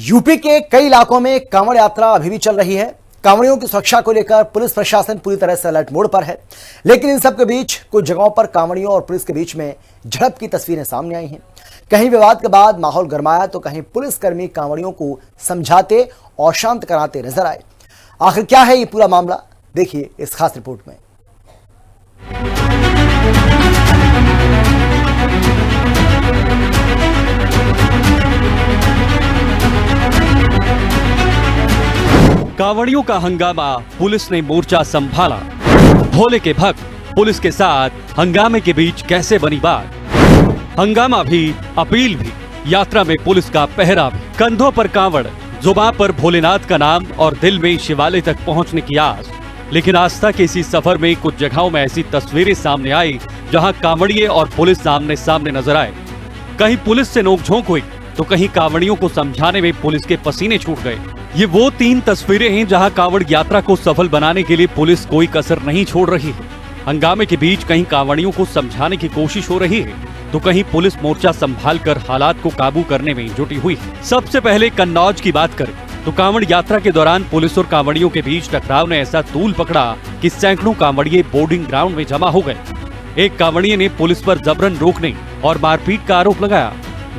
UP के कई इलाकों में कांवड़ यात्रा अभी भी चल रही है। कांवड़ियों की सुरक्षा को लेकर पुलिस प्रशासन पूरी तरह से अलर्ट मोड पर है। लेकिन इन सब के बीच कुछ जगहों पर कांवड़ियों और पुलिस के बीच में झड़प की तस्वीरें सामने आई हैं। कहीं विवाद के बाद माहौल गरमाया तो कहीं पुलिसकर्मी कांवड़ियों को समझाते और शांत कराते नजर आए। आखिर क्या है ये पूरा मामला, देखिए इस खास रिपोर्ट में। कांवड़ियों का हंगामा, पुलिस ने मोर्चा संभाला। भोले के भक्त पुलिस के साथ हंगामे के बीच कैसे बनी बात। हंगामा भी, अपील भी, यात्रा में पुलिस का पहरा भी। कंधों पर कांवड़, जुबान पर भोलेनाथ का नाम और दिल में शिवालय तक पहुंचने की आस। लेकिन आस्था के इसी सफर में कुछ जगहों में ऐसी तस्वीरें सामने आई जहां कांवड़िए और पुलिस सामने सामने नजर आए। कहीं पुलिस से नोकझोंक हुई तो कहीं कांवड़ियों को समझाने में पुलिस के पसीने छूट गए। ये वो 3 तस्वीरें हैं जहां कांवड़ यात्रा को सफल बनाने के लिए पुलिस कोई कसर नहीं छोड़ रही है। हंगामे के बीच कहीं कांवड़ियों को समझाने की कोशिश हो रही है तो कहीं पुलिस मोर्चा संभालकर हालात को काबू करने में जुटी हुई है। सबसे पहले कन्नौज की बात करें तो कांवड़ यात्रा के दौरान पुलिस और कांवड़ियों के बीच टकराव ने ऐसा तूल पकड़ा कि सैकड़ों कांवड़िए बोर्डिंग ग्राउंड में जमा हो गए। एक कांवड़िए ने पुलिस पर जबरन रोकने और मारपीट का आरोप लगाया।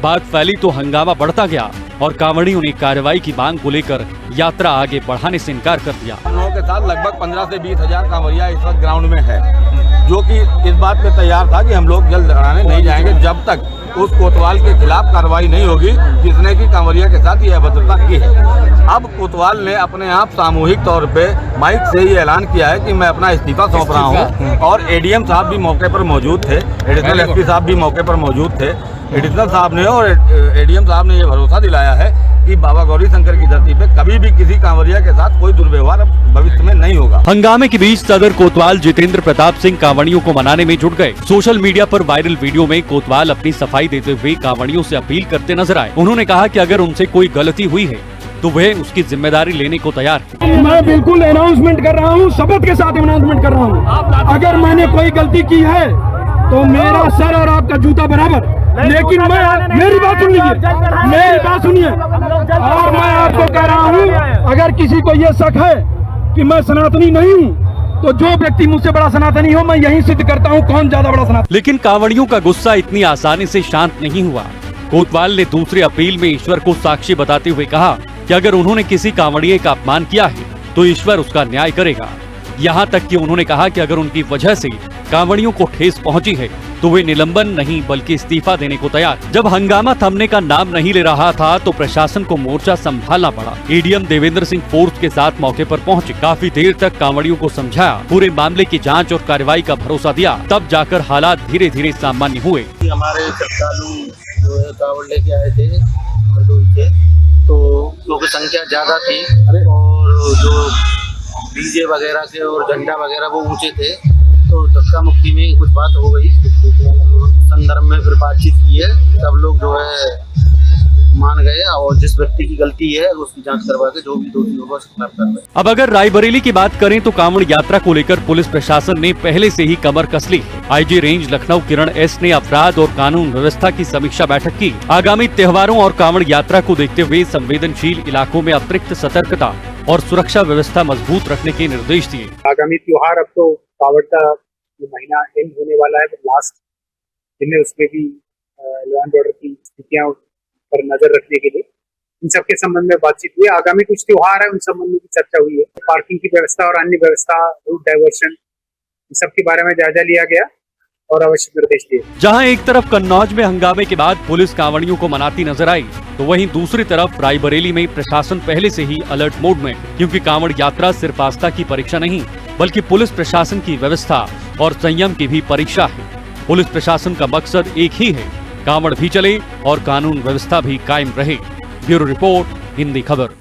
बात फैली तो हंगामा बढ़ता गया और कांवड़ियों ने कार्रवाई की मांग को लेकर यात्रा आगे बढ़ाने से इनकार कर दिया। हम लोगों के साथ लगभग 15 से 20 हजार कांवड़िया इस वक्त ग्राउंड में है, जो कि इस बात पे तैयार था कि हम लोग जल्द लड़ाने नहीं जाएंगे जब तक उस कोतवाल के खिलाफ कार्रवाई नहीं होगी जिसने की कांवड़िया के साथ ये अभद्रता की है। अब कोतवाल ने अपने आप सामूहिक तौर पे माइक से ये ऐलान किया है कि मैं अपना इस्तीफा सौंप रहा हूँ और एडीएम साहब भी मौके पर मौजूद थे, एडिशनल एसपी साहब भी मौके पर मौजूद थे। एडिशनल साहब ने और एडीएम साहब ने ये भरोसा दिलाया है कि बाबा गौरी शंकर की धरती पे कभी भी किसी कांवड़िया के साथ कोई दुर्व्यवहार भविष्य में नहीं होगा। हंगामे के बीच सदर कोतवाल जितेंद्र प्रताप सिंह कांवड़ियों को मनाने में जुट गए। सोशल मीडिया पर वायरल वीडियो में कोतवाल अपनी सफाई देते हुए कांवड़ियों से अपील करते नजर आए। उन्होंने कहा कि अगर उनसे कोई गलती हुई है तो वह उसकी जिम्मेदारी लेने को तैयार है। मैं बिल्कुल अनाउंसमेंट कर रहा हूँ, शपथ के साथ अनाउंसमेंट कर रहा हूँ। अगर मैंने कोई गलती की है तो मेरा सर और आपका जूता बराबर। लेकिन मैं, मेरी बात सुनिए, मेरी बात सुनिए, और मैं आपको कह रहा हूँ अगर किसी को ये शक है कि मैं सनातनी नहीं हूँ तो जो व्यक्ति मुझसे बड़ा सनातनी हो मैं यही सिद्ध करता हूँ कौन ज्यादा बड़ा सनातनी। लेकिन कांवड़ियों का गुस्सा इतनी आसानी से शांत नहीं हुआ। कोतवाल ने दूसरी अपील में ईश्वर को साक्षी बताते हुए कहा कि अगर उन्होंने किसी कांवड़िए का अपमान किया है तो ईश्वर उसका न्याय करेगा। यहाँ तक कि उन्होंने कहा कि अगर उनकी वजह से कांवड़ियों को ठेस पहुंची है तो वे निलंबन नहीं बल्कि इस्तीफा देने को तैयार। जब हंगामा थमने का नाम नहीं ले रहा था तो प्रशासन को मोर्चा संभालना पड़ा। एडीएम देवेंद्र सिंह फोर्स के साथ मौके पर पहुंचे, काफी देर तक कांवड़ियों को समझाया, पूरे मामले की जांच और कार्रवाई का भरोसा दिया। तब जाकर हालात धीरे धीरे सामान्य हुए। हमारे श्रद्धालु जो है कांवड़ लेके आए थे तो लोगों की संख्या ज्यादा थी और जो डीजे वगैरह के और झंडा वगैरह वो ऊंचे थे तो धक्का मुक्की में कुछ बात हो गई। संदर्भ में फिर बातचीत की है, सब लोग जो है मान गए और जिस व्यक्ति की गलती है उसकी जांच करवा के जो भी दोषी होगा उसके खिलाफ कार्रवाई। अब अगर रायबरेली की बात करें तो कांवड़ यात्रा को लेकर पुलिस प्रशासन ने पहले से ही कमर कस ली। आईजी रेंज लखनऊ किरण एस ने अपराध और कानून व्यवस्था की समीक्षा बैठक की। आगामी त्योहारों और कांवड़ यात्रा को देखते हुए संवेदनशील इलाकों में अतिरिक्त सतर्कता और सुरक्षा व्यवस्था मजबूत रखने के निर्देश दिए। आगामी त्योहार, अब तो कांवड़ का महीना एंड होने वाला है, तो लास्ट दिन है, उसमें भी लॉ एंड ऑर्डर की स्थितियां पर नजर रखने के लिए इन सब के संबंध में बातचीत हुई। आगामी कुछ त्योहार है उन संबंध में भी चर्चा हुई है। पार्किंग की व्यवस्था और अन्य व्यवस्था, रूट डाइवर्शन, इन सब के बारे में जायजा लिया गया और आवश्यक निर्देश दिए। जहां एक तरफ कन्नौज में हंगामे के बाद पुलिस कांवड़ियों को मनाती नजर आई तो वहीं दूसरी तरफ रायबरेली में प्रशासन पहले से ही अलर्ट मोड में, क्योंकि कांवड़ यात्रा सिर्फ आस्था की परीक्षा नहीं बल्कि पुलिस प्रशासन की व्यवस्था और संयम की भी परीक्षा है। पुलिस प्रशासन का मकसद एक ही है, कांवड़ भी चले और कानून व्यवस्था भी कायम रहे। ब्यूरो रिपोर्ट, हिंदी खबर।